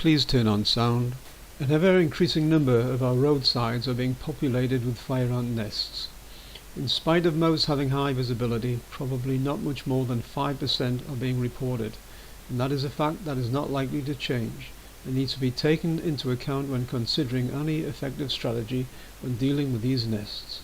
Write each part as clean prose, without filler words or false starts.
Please turn on sound. An ever-increasing number of our roadsides are being populated with fire ant nests. In spite of most having high visibility, probably not much more than 5% are being reported, and that is a fact that is not likely to change and needs to be taken into account when considering any effective strategy when dealing with these nests.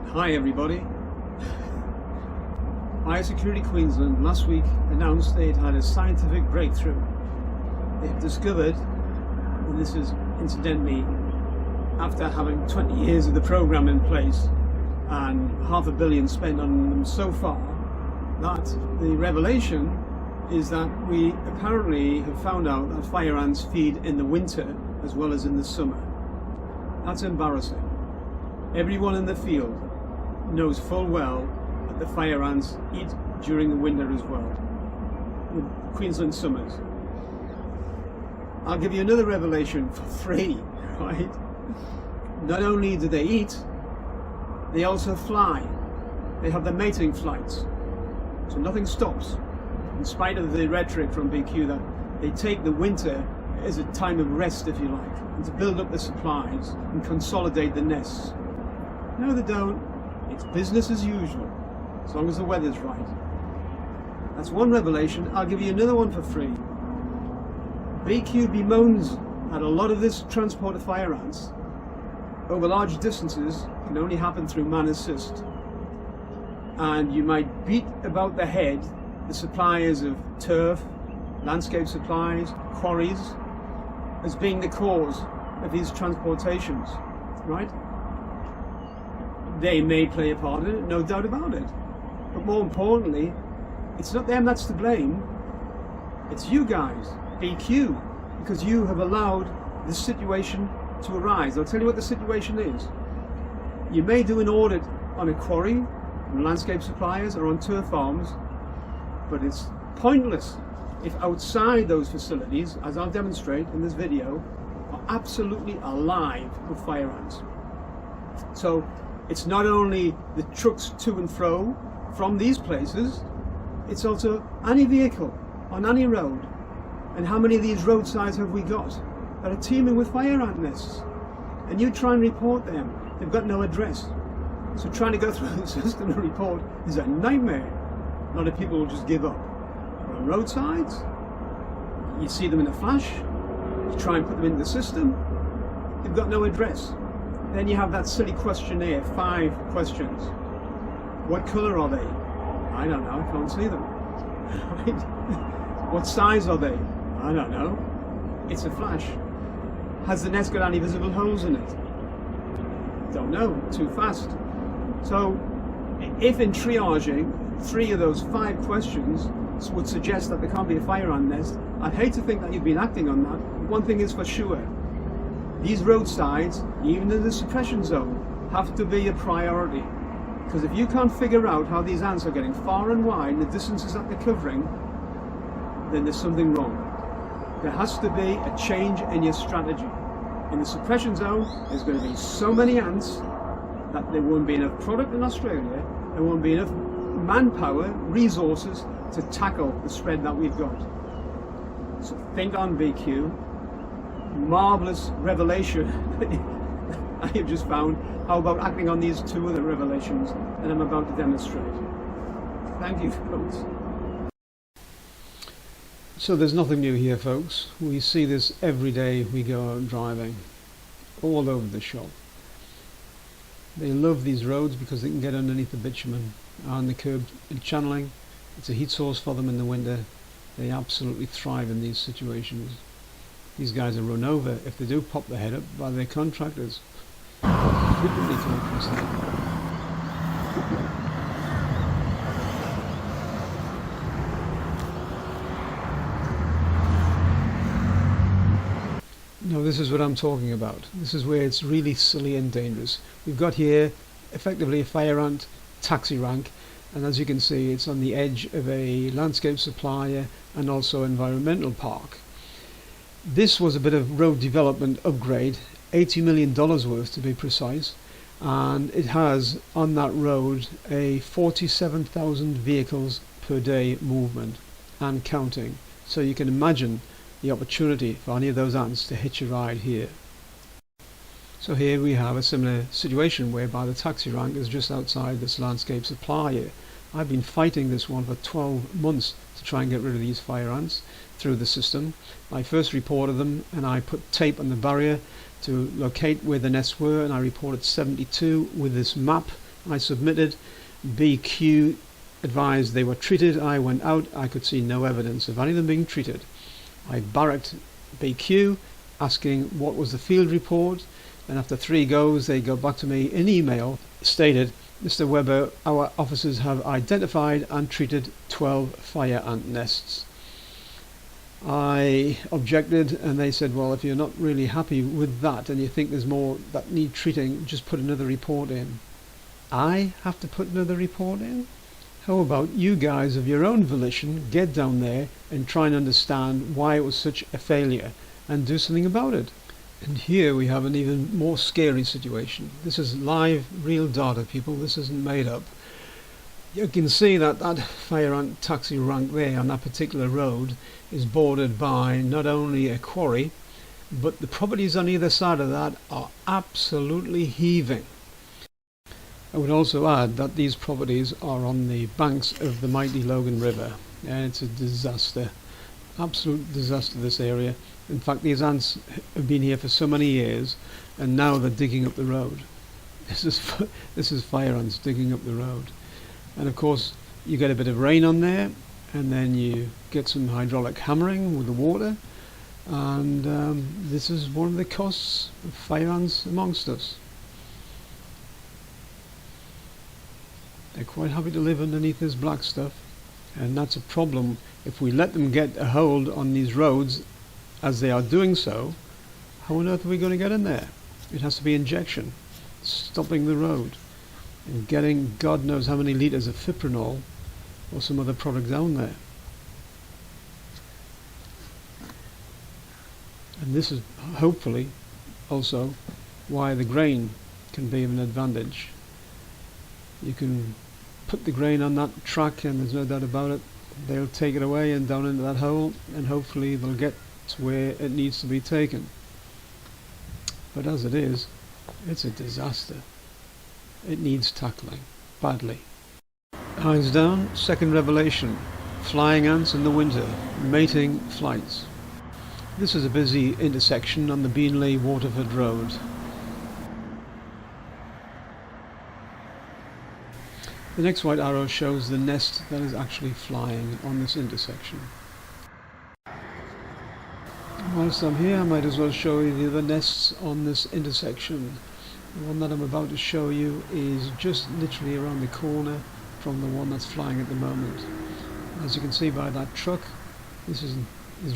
Hi everybody. Biosecurity Queensland last week announced they'd had a scientific breakthrough. They've discovered, and this is incidentally after having 20 years of the program in place and $500 million spent on them so far, that the revelation is that we apparently have found out that fire ants feed in the winter as well as in the summer. That's embarrassing. Everyone in the field knows full well that the fire ants eat during the winter as well, with Queensland summers. I'll give you another revelation for free, right? Not only do they eat, they also fly. They have their mating flights. So nothing stops, in spite of the rhetoric from BQ that they take the winter as a time of rest, if you like, and to build up the supplies and consolidate the nests. No, they don't. It's business as usual, as long as the weather's right. That's one revelation. I'll give you another one for free. BQ bemoans that a lot of this transport of fire ants over large distances can only happen through man assist. And you might beat about the head the suppliers of turf, landscape supplies, quarries, as being the cause of these transportations, right? They may play a part in it, no doubt about it. But more importantly, it's not them that's to blame, it's you guys, BQ, because you have allowed this situation to arise. I'll tell you what the situation is. You may do an audit on a quarry, on landscape suppliers, or on turf farms, but it's pointless if outside those facilities, as I'll demonstrate in this video, are absolutely alive with fire ants. So it's not only the trucks to and fro from these places, it's also any vehicle on any road. And how many of these roadsides have we got that are teeming with fire ant nests? And you try and report them, they've got no address. So trying to go through the system and report is a nightmare. A lot of people will just give up. But on roadsides, you see them in a flash, you try and put them in the system, they've got no address. Then you have that silly questionnaire, 5 questions. What colour are they? I don't know, I can't see them. Right? What size are they? I don't know. It's a flash. Has the nest got any visible holes in it? Don't know, too fast. So, if in triaging 3 of those 5 questions would suggest that there can't be a fire ant nest, I'd hate to think that you've been acting on that. One thing is for sure, these roadsides, even in the suppression zone, have to be a priority. Because if you can't figure out how these ants are getting far and wide, the distances that they're covering, then there's something wrong. There has to be a change in your strategy. In the suppression zone, there's going to be so many ants that there won't be enough product in Australia, there won't be enough manpower, resources to tackle the spread that we've got. So think on, BQ. Marvellous revelation I have just found. How about acting on these 2 other revelations that I'm about to demonstrate? Thank you, folks. So there's nothing new here, folks. We see this every day we go out driving, all over the shop. They love these roads because they can get underneath the bitumen and the curb and channeling. It's a heat source for them in the winter. They absolutely thrive in these situations. These guys are run over, if they do pop their head up, by their contractors. Frequently to consider. No, this is what I'm talking about. This is where it's really silly and dangerous. We've got here effectively a fire ant taxi rank, and as you can see, it's on the edge of a landscape supplier and also environmental park. This was a bit of road development upgrade, $80 million worth to be precise, and it has on that road a 47,000 vehicles per day movement and counting. So you can imagine the opportunity for any of those ants to hitch a ride here. So here we have a similar situation whereby the taxi rank is just outside this landscape supply here. I've been fighting this one for 12 months to try and get rid of these fire ants through the system. I first reported them and I put tape on the barrier to locate where the nests were, and I reported 72 with this map I submitted. BQ advised they were treated. I went out, I could see no evidence of any of them being treated. I barracked BQ asking what was the field report, and after 3 goes they got back to me in email, stated, Mr. Webber, our officers have identified and treated 12 fire ant nests. I objected and they said, well, if you're not really happy with that and you think there's more that need treating, just put another report in. I have to put another report in? How about you guys of your own volition get down there and try and understand why it was such a failure and do something about it? And here we have an even more scary situation. This is live, real data, people. This isn't made up. You can see that that fire ant taxi rank there on that particular road is bordered by not only a quarry, but the properties on either side of that are absolutely heaving. I would also add that these properties are on the banks of the mighty Logan River, and it's a disaster, absolute disaster, this area. In fact, these ants have been here for so many years, and now they're digging up the road. This is fire ants digging up the road. And of course, you get a bit of rain on there, and then you get some hydraulic hammering with the water, and this is one of the costs of fire ants amongst us. They're quite happy to live underneath this black stuff, and that's a problem. If we let them get a hold on these roads as they are doing so, how on earth are we going to get in there? It has to be injection, stopping the road, and getting God knows how many litres of fipronil or some other product down there. And this is hopefully also why the grain can be of an advantage. You can put the grain on that track and there's no doubt about it, they'll take it away and down into that hole, and hopefully they'll get to where it needs to be taken. But as it is, it's a disaster. It needs tackling badly. Eyes down, second revelation. Flying ants in the winter, mating flights. This is a busy intersection on the Beenleigh-Waterford Road. The next white arrow shows the nest that is actually flying on this intersection. Whilst I'm here, I might as well show you the other nests on this intersection. The one that I'm about to show you is just literally around the corner from the one that's flying at the moment. As you can see by that truck, this is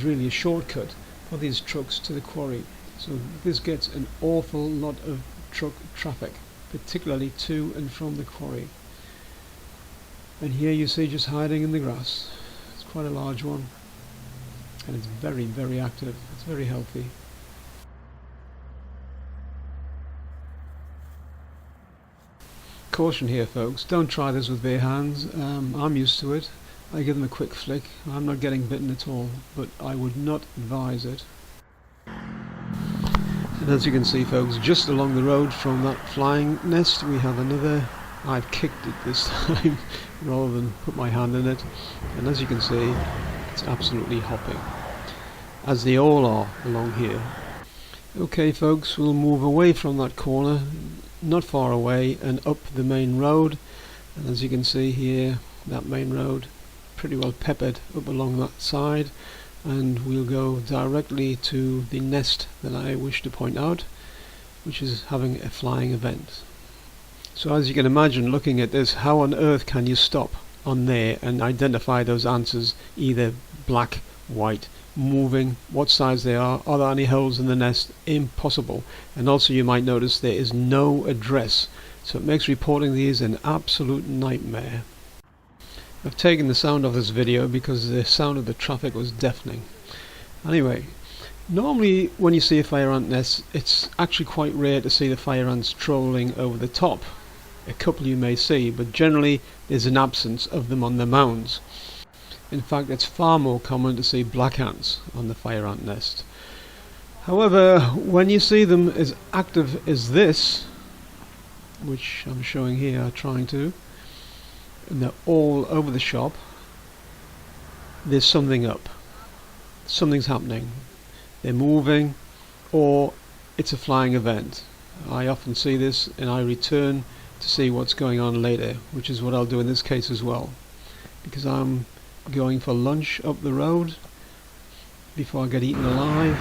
really a shortcut for these trucks to the quarry. So this gets an awful lot of truck traffic, particularly to and from the quarry. And here you see just hiding in the grass. It's quite a large one, and it's very, very active. It's very healthy. Caution here, folks, don't try this with bare hands. I'm used to it. I give them a quick flick. I'm not getting bitten at all, but I would not advise it. And as you can see, folks, just along the road from that flying nest we have another. I've kicked it this time rather than put my hand in it, and as you can see, it's absolutely hopping, as they all are along here. Okay folks, we'll move away from that corner, not far away, and up the main road. And as you can see here, that main road pretty well peppered up along that side, and we'll go directly to the nest that I wish to point out, which is having a flying event. So as you can imagine, looking at this, how on earth can you stop on there and identify those answers, either black, white, moving, what size they are there any holes in the nest? Impossible. And also you might notice there is no address, so it makes reporting these an absolute nightmare. I've taken the sound off this video because the sound of the traffic was deafening. Anyway, normally when you see a fire ant nest, it's actually quite rare to see the fire ants trolling over the top. A couple you may see, but generally there's an absence of them on the mounds. In fact, it's far more common to see black ants on the fire ant nest. However, when you see them as active as this, which I'm showing here, trying to, and they're all over the shop, there's something up. Something's happening. They're moving, or it's a flying event. I often see this and I return to see what's going on later, which is what I'll do in this case as well, because I'm going for lunch up the road before I get eaten alive.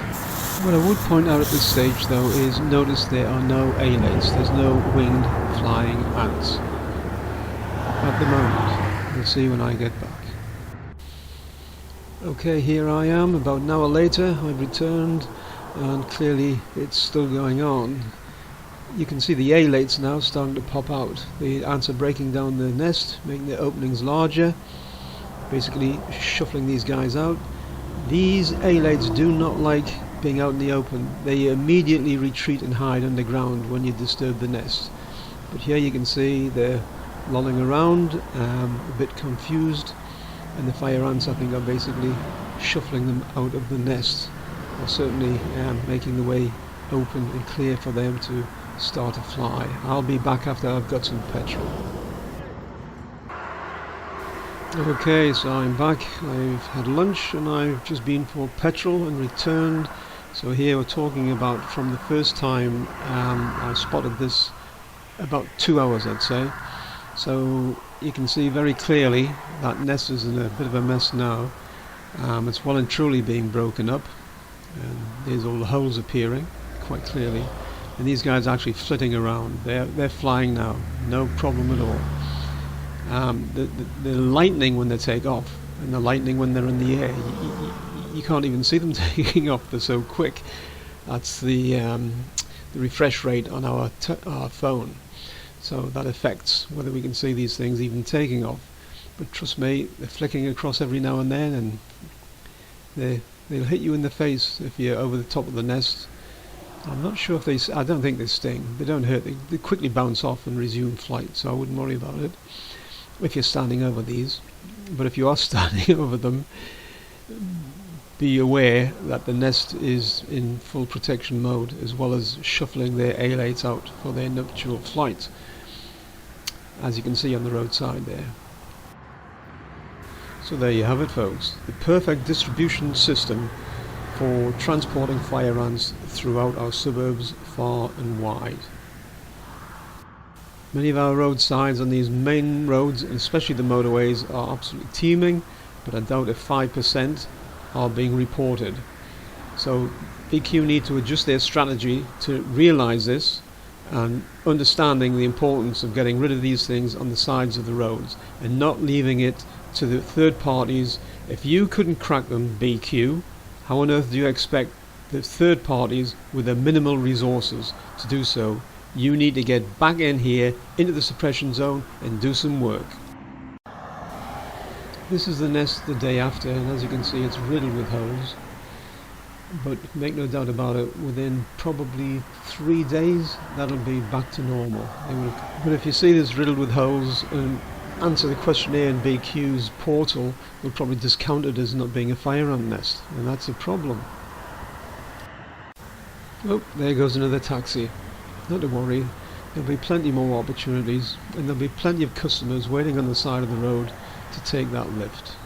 What I would point out at this stage though is notice there are no alates, there's no winged flying ants at the moment. We'll see when I get back. Okay, here I am about an hour later. I've returned and clearly it's still going on. You can see the alates now starting to pop out. The ants are breaking down the nest, making the openings larger, basically shuffling these guys out. These alates do not like being out in the open. They immediately retreat and hide underground when you disturb the nest. But here you can see they're lolling around, a bit confused, and the fire ants I think are basically shuffling them out of the nest, or certainly making the way open and clear for them to start to fly. I'll be back after I've got some petrol. Okay, so I'm back. I've had lunch and I've just been for petrol and returned. So here we're talking about from the first time I spotted this, about 2 hours I'd say. So you can see very clearly that nest is in a bit of a mess now. It's well and truly being broken up, and there's all the holes appearing quite clearly, and these guys are actually flitting around. They're flying now, no problem at all. The lightning when they take off, and the lightning when they're in the air, you can't even see them taking off, they're so quick. That's the refresh rate on our phone. So that affects whether we can see these things even taking off. But trust me, they're flicking across every now and then, and they'll hit you in the face if you're over the top of the nest. I'm not sure if I don't think they sting. They don't hurt. They quickly bounce off and resume flight, so I wouldn't worry about it if you're standing over these. But if you are standing over them, be aware that the nest is in full protection mode, as well as shuffling their alates out for their nuptial flight, as you can see on the roadside there. So there you have it, folks, the perfect distribution system for transporting fire ants throughout our suburbs far and wide. Many of our roadsides on these main roads, and especially the motorways, are absolutely teeming, but I doubt if 5% are being reported. So BQ need to adjust their strategy to realise this, and understanding the importance of getting rid of these things on the sides of the roads and not leaving it to the third parties. If you couldn't crack them, BQ, how on earth do you expect the third parties with their minimal resources to do so? You need to get back in here into the suppression zone and do some work. This is the nest the day after, and as you can see it's riddled with holes. But make no doubt about it, within probably 3 days that'll be back to normal. But if you see this riddled with holes and answer the questionnaire in BQ's portal, they'll probably discount it as not being a fire ant nest, and that's a problem. Oh, there goes another taxi. Not to worry, there'll be plenty more opportunities, and there'll be plenty of customers waiting on the side of the road to take that lift.